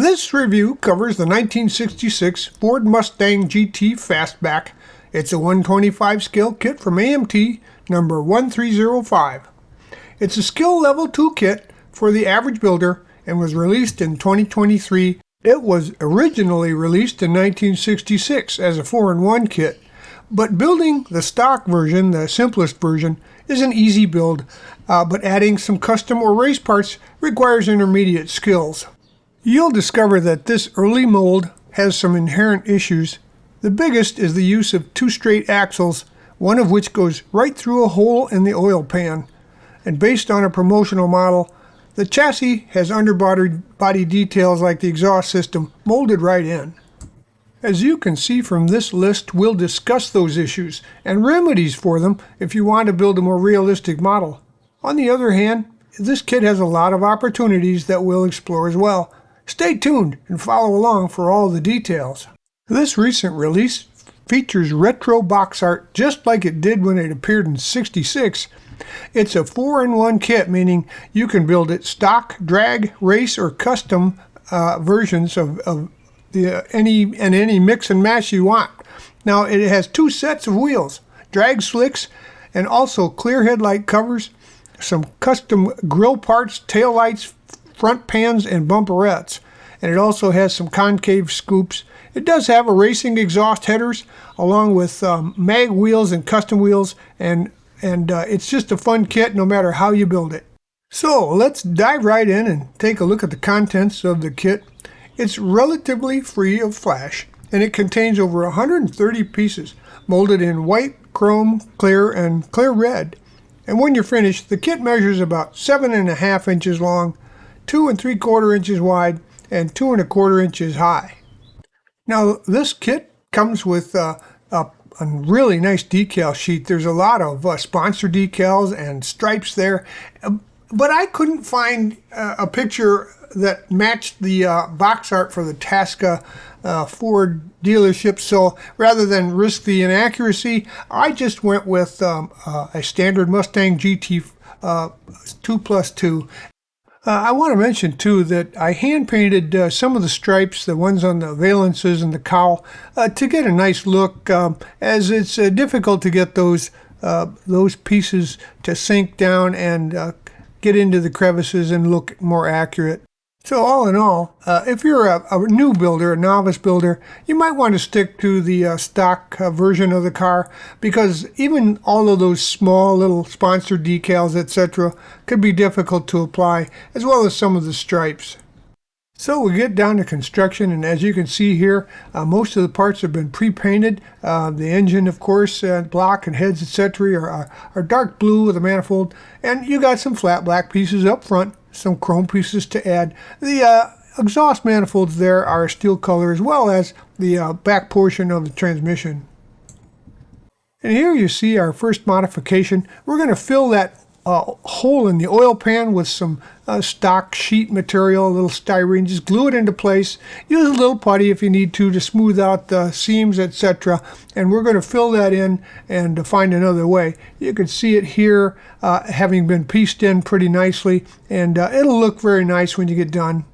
This review covers the 1966 Ford Mustang GT Fastback. It's a 125 scale kit from AMT number 1305. It's a skill level 2 kit for the average builder and was released in 2023. It was originally released in 1966 as a 4-in-1 kit, but building the stock version, the simplest version, is an easy build, but adding some custom or race parts requires intermediate skills. You'll discover that this early mold has some inherent issues. The biggest is the use of 2 straight axles, one of which goes right through a hole in the oil pan. And based on a promotional model, the chassis has underbody details like the exhaust system molded right in. As you can see from this list, we'll discuss those issues and remedies for them if you want to build a more realistic model. On the other hand, this kit has a lot of opportunities that we'll explore as well. Stay tuned and follow along for all the details. This recent release features retro box art just like it did when it appeared in '66. It's a 4-in-1 kit, meaning you can build it stock, drag, race, or custom versions of any mix and match you want. Now it has 2 sets of wheels, drag slicks, and also clear headlight covers, some custom grille parts, tail lights, front pans, and bumperettes. And it also has some concave scoops. It does have a racing exhaust headers along with mag wheels and custom wheels, and it's just a fun kit no matter how you build it. So let's dive right in and take a look at the contents of the kit. It's relatively free of flash, and it contains over 130 pieces molded in white, chrome, clear, and clear red. And when you're finished, the kit measures about 7.5 inches long, 2 3/4 inches wide, and 2 1/4 inches high. Now this kit comes with a really nice decal sheet. There's a lot of sponsor decals and stripes there, but I couldn't find a picture that matched the box art for the Tasca Ford dealership, so rather than risk the inaccuracy, I just went with a standard Mustang GT 2+2. I want to mention too that I hand painted some of the stripes, the ones on the valances and the cowl, to get a nice look, as it's difficult to get those pieces to sink down and get into the crevices and look more accurate. So all in all, if you're a new builder, a novice builder, you might want to stick to the stock version of the car, because even all of those small little sponsored decals, etc., could be difficult to apply, as well as some of the stripes. So we get down to construction, and as you can see here, most of the parts have been pre-painted. The engine, of course, block and heads, etc., are dark blue with a manifold, and you got some flat black pieces up front, some chrome pieces to add. The exhaust manifolds there are steel color, as well as the back portion of the transmission. And here you see our first modification. We're going to fill that hole in the oil pan with some stock sheet material, a little styrene. Just glue it into place. Use a little putty if you need to smooth out the seams, etc. And we're going to fill that in and find another way. You can see it here having been pieced in pretty nicely, and it'll look very nice when you get done.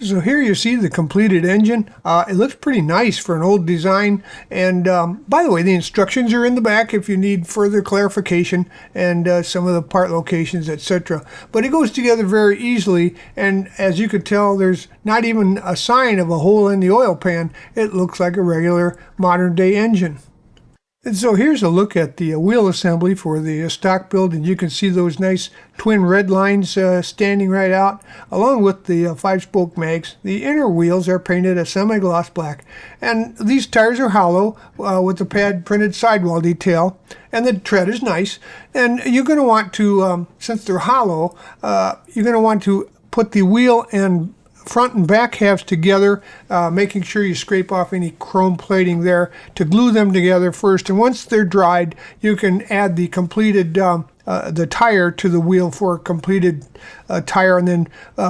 So here you see the completed engine. It looks pretty nice for an old design, and by the way, the instructions are in the back if you need further clarification and some of the part locations, etc. But it goes together very easily, and as you could tell, there's not even a sign of a hole in the oil pan. It looks like a regular modern day engine. And so here's a look at the wheel assembly for the stock build, and you can see those nice twin red lines standing right out, along with the 5-spoke mags. The inner wheels are painted a semi-gloss black, and these tires are hollow with the pad printed sidewall detail, and the tread is nice. And you're going to want to, since they're hollow, you're going to want to put the wheel and front and back halves together, making sure you scrape off any chrome plating there to glue them together first. And once they're dried, you can add the completed the tire to the wheel for a completed tire, and then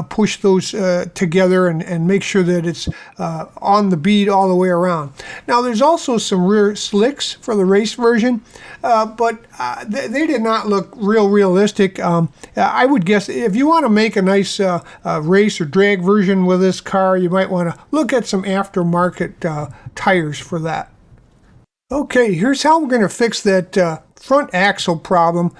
push those together and make sure that it's on the bead all the way around. Now there's also some rear slicks for the race version, but they did not look realistic. I would guess if you want to make a nice race or drag version with this car, you might want to look at some aftermarket tires for that. Okay, here's how we're going to fix that front axle problem.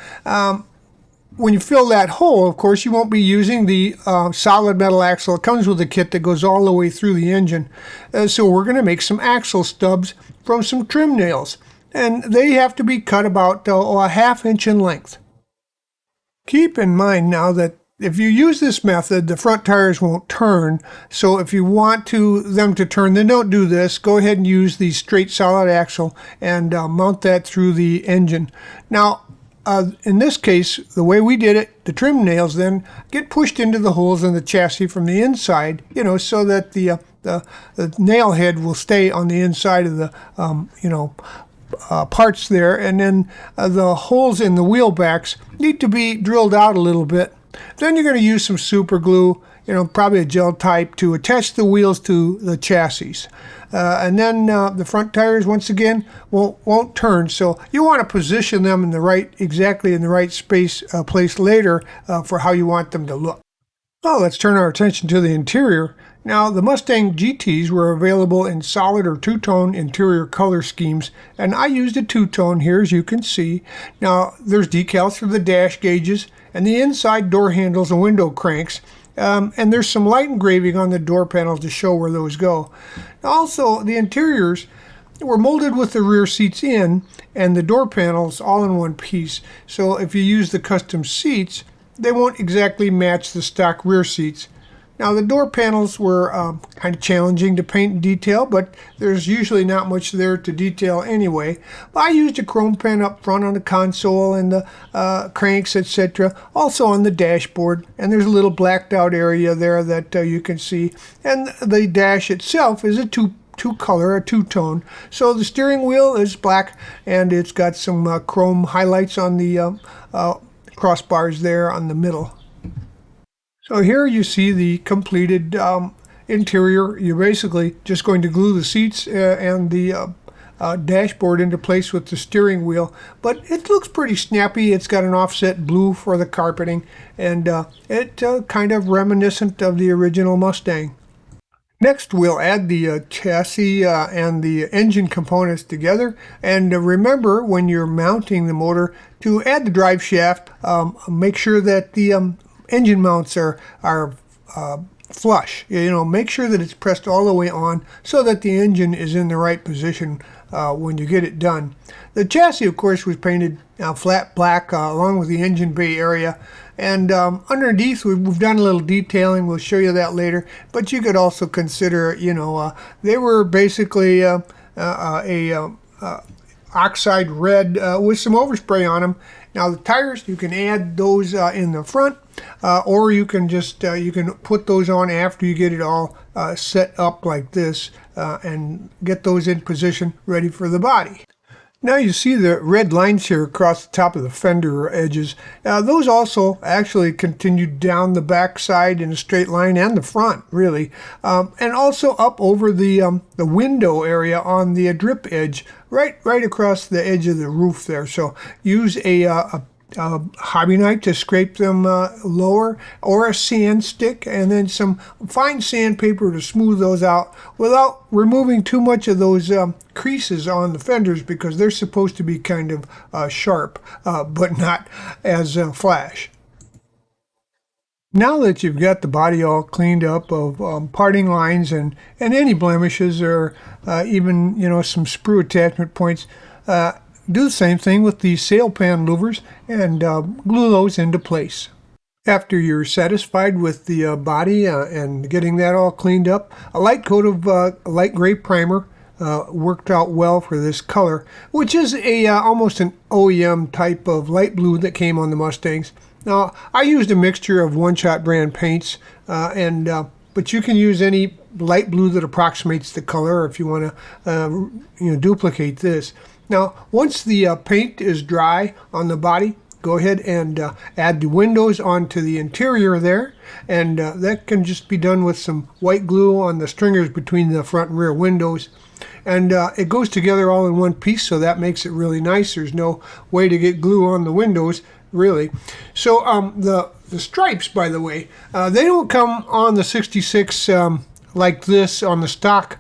When you fill that hole, of course, you won't be using the solid metal axle. It comes with a kit that goes all the way through the engine. So we're going to make some axle stubs from some trim nails. And they have to be cut about a 1/2 inch in length. Keep in mind now that if you use this method, the front tires won't turn. So if you want them to turn, then don't do this. Go ahead and use the straight solid axle and mount that through the engine. Now, in this case, the way we did it, the trim nails then get pushed into the holes in the chassis from the inside, so that the nail head will stay on the inside of the, parts there. And then the holes in the wheel backs need to be drilled out a little bit. Then you're going to use some super glue, probably a gel type, to attach the wheels to the chassis. And then the front tires, once again, won't turn. So you want to position them exactly in the right place later for how you want them to look. Well, let's turn our attention to the interior. Now, the Mustang GTs were available in solid or two-tone interior color schemes, and I used a two-tone here, as you can see. Now, there's decals for the dash gauges and the inside door handles and window cranks, and there's some light engraving on the door panels to show where those go. Also, the interiors were molded with the rear seats in and the door panels all in one piece. So if you use the custom seats, they won't exactly match the stock rear seats. Now, the door panels were kind of challenging to paint and detail, but there's usually not much there to detail anyway. But I used a chrome pen up front on the console and the cranks, etc. Also on the dashboard, and there's a little blacked out area there that you can see. And the dash itself is a two-color, a two-tone. So the steering wheel is black, and it's got some chrome highlights on the crossbars there on the middle. So here you see the completed interior. You're basically just going to glue the seats and the dashboard into place with the steering wheel, but it looks pretty snappy. It's got an offset blue for the carpeting, and it kind of reminiscent of the original Mustang. Next, we'll add the chassis and the engine components together. And remember, when you're mounting the motor, to add the drive shaft, make sure that the engine mounts are flush. Make sure that it's pressed all the way on so that the engine is in the right position when you get it done. The chassis, of course, was painted flat black along with the engine bay area. And underneath, we've done a little detailing. We'll show you that later. But you could also consider, they were basically a oxide red with some overspray on them. Now the tires, you can add those in the front, or you can just you can put those on after you get it all set up like this, and get those in position ready for the body. Now you see the red lines here across the top of the fender edges. Those also actually continued down the back side in a straight line, and the front really, and also up over the window area on the drip edge, right across the edge of the roof there. So use a hobby knife to scrape them lower, or a sand stick, and then some fine sandpaper to smooth those out without removing too much of those creases on the fenders, because they're supposed to be kind of sharp, but not as flash. Now that you've got the body all cleaned up of parting lines and any blemishes, or even some sprue attachment points, do the same thing with the sail pan louvers and glue those into place. After you're satisfied with the body and getting that all cleaned up, a light coat of light gray primer worked out well for this color, which is almost an OEM type of light blue that came on the Mustangs. Now, I used a mixture of one-shot brand paints, but you can use any light blue that approximates the color if you want to duplicate this. Now, once the paint is dry on the body, go ahead and add the windows onto the interior there, and that can just be done with some white glue on the stringers between the front and rear windows. And it goes together all in one piece, so that makes it really nice. There's no way to get glue on the windows, really. So the stripes, by the way, they don't come on the 66 like this on the stock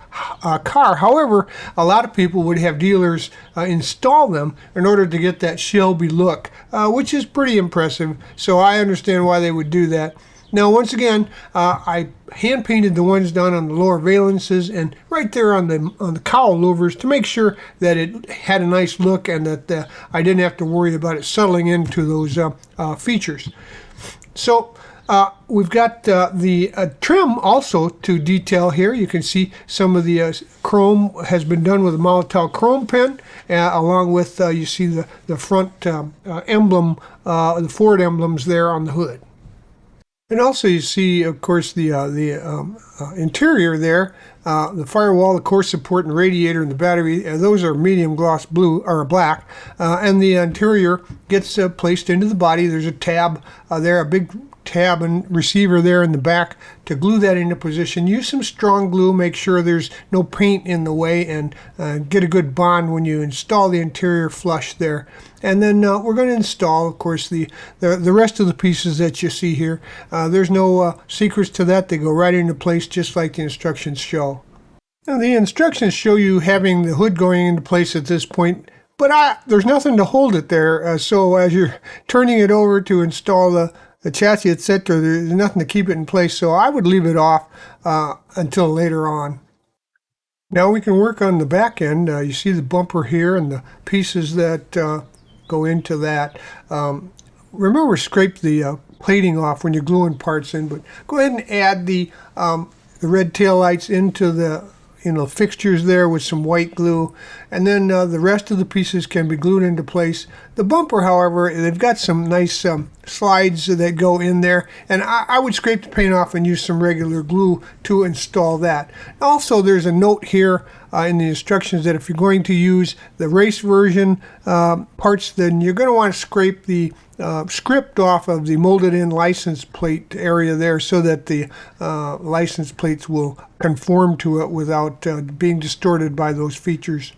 car. However, a lot of people would have dealers install them in order to get that Shelby look, which is pretty impressive. So I understand why they would do that. Now, once again, I hand painted the ones down on the lower valances and right there on the cowl louvers to make sure that it had a nice look and that I didn't have to worry about it settling into those features. So we've got the trim also to detail here. You can see some of the chrome has been done with a Molotow chrome pen, along with you see the front emblem, the Ford emblems there on the hood. And also you see, of course, the interior there, the firewall, the core support, and radiator, and the battery. Those are medium gloss blue or black, and the interior gets placed into the body. There's a tab there, a big tab and receiver there in the back to glue that into position. Use some strong glue, make sure there's no paint in the way, and get a good bond when you install the interior flush there. And then we're going to install, of course, the rest of the pieces that you see here. There's no secrets to that. They go right into place just like the instructions show. Now, the instructions show you having the hood going into place at this point, but there's nothing to hold it there. So as you're turning it over to install the chassis, etc., there's nothing to keep it in place, so I would leave it off until later on. Now we can work on the back end. You see the bumper here and the pieces that go into that. Remember, scrape the plating off when you're gluing parts in, but go ahead and add the red tail lights into the fixtures there with some white glue, and then the rest of the pieces can be glued into place. The bumper, however, they've got some nice slides that go in there, and I would scrape the paint off and use some regular glue to install that. Also, there's a note here in the instructions that if you're going to use the race version parts, then you're going to want to scrape the script off of the molded in license plate area there so that the license plates will conform to it without being distorted by those features.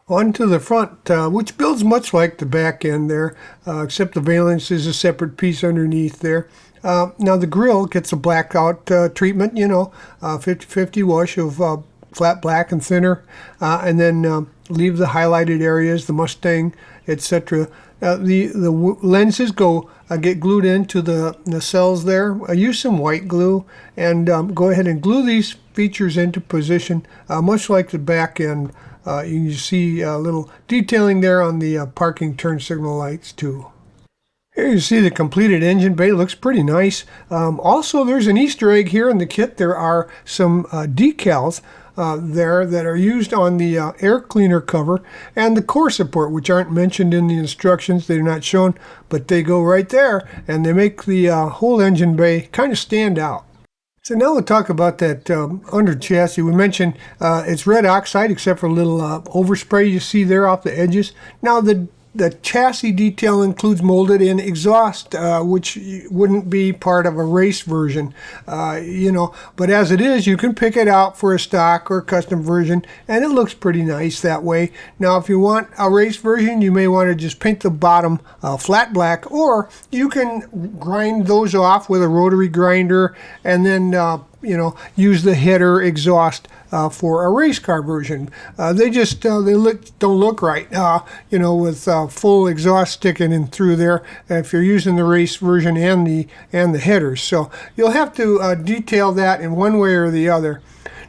On to the front, which builds much like the back end there, except the valence is a separate piece underneath there. Now the grille gets a blackout treatment, 50-50 wash of flat black and thinner, and then leave the highlighted areas, the Mustang, etc. The lenses get glued into the nacelles there. Use some white glue and go ahead and glue these features into position, much like the back end. You can see a little detailing there on the parking turn signal lights too. Here you see the completed engine bay. It looks pretty nice. Also, there's an Easter egg here in the kit. There are some decals there that are used on the air cleaner cover and the core support, which aren't mentioned in the instructions. They're not shown, but they go right there, and they make the whole engine bay kind of stand out. So now we'll talk about that under chassis. We mentioned it's red oxide except for a little overspray you see there off the edges. Now the chassis detail includes molded in exhaust, which wouldn't be part of a race version, but as it is, you can pick it out for a stock or custom version, and it looks pretty nice that way. Now, if you want a race version, you may want to just paint the bottom flat black, or you can grind those off with a rotary grinder and then use the header exhaust for a race car version. They don't look right, with full exhaust sticking in through there if you're using the race version and the headers. So you'll have to detail that in one way or the other.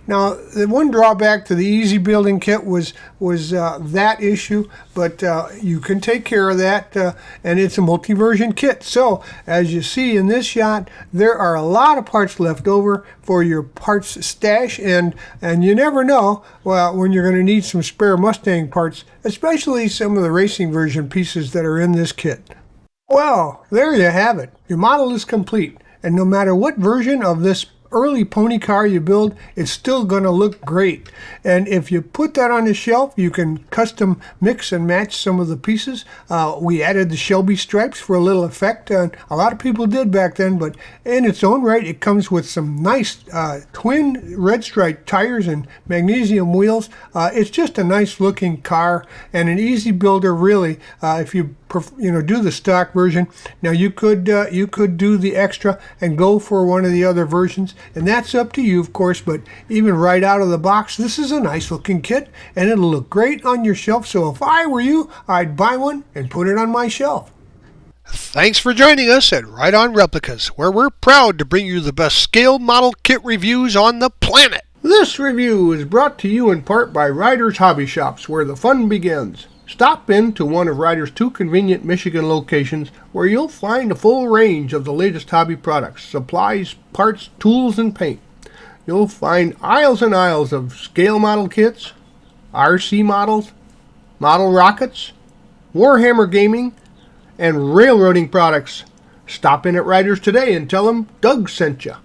Now, the one drawback to the easy building kit was that issue, but you can take care of that, and it's a multi-version kit. So, as you see in this shot, there are a lot of parts left over for your parts stash, and you never know when you're going to need some spare Mustang parts, especially some of the racing version pieces that are in this kit. Well, there you have it. Your model is complete, and no matter what version of this early pony car you build, it's still going to look great. And if you put that on the shelf, you can custom mix and match some of the pieces. We added the Shelby stripes for a little effect. A lot of people did back then, but in its own right, it comes with some nice twin red stripe tires and magnesium wheels. It's just a nice looking car and an easy builder, really. If you do the stock version. Now you could do the extra and go for one of the other versions, and that's up to you, of course. But even right out of the box, this is a nice looking kit, and it'll look great on your shelf. So if I were you, I'd buy one and put it on my shelf. Thanks for joining us at Right On Replicas, where we're proud to bring you the best scale model kit reviews on the planet. This review is brought to you in part by Ryder's Hobby Shops, where the fun begins. Stop in to one of Ryder's 2 convenient Michigan locations where you'll find a full range of the latest hobby products, supplies, parts, tools, and paint. You'll find aisles and aisles of scale model kits, RC models, model rockets, Warhammer gaming, and railroading products. Stop in at Ryder's today and tell them Doug sent you.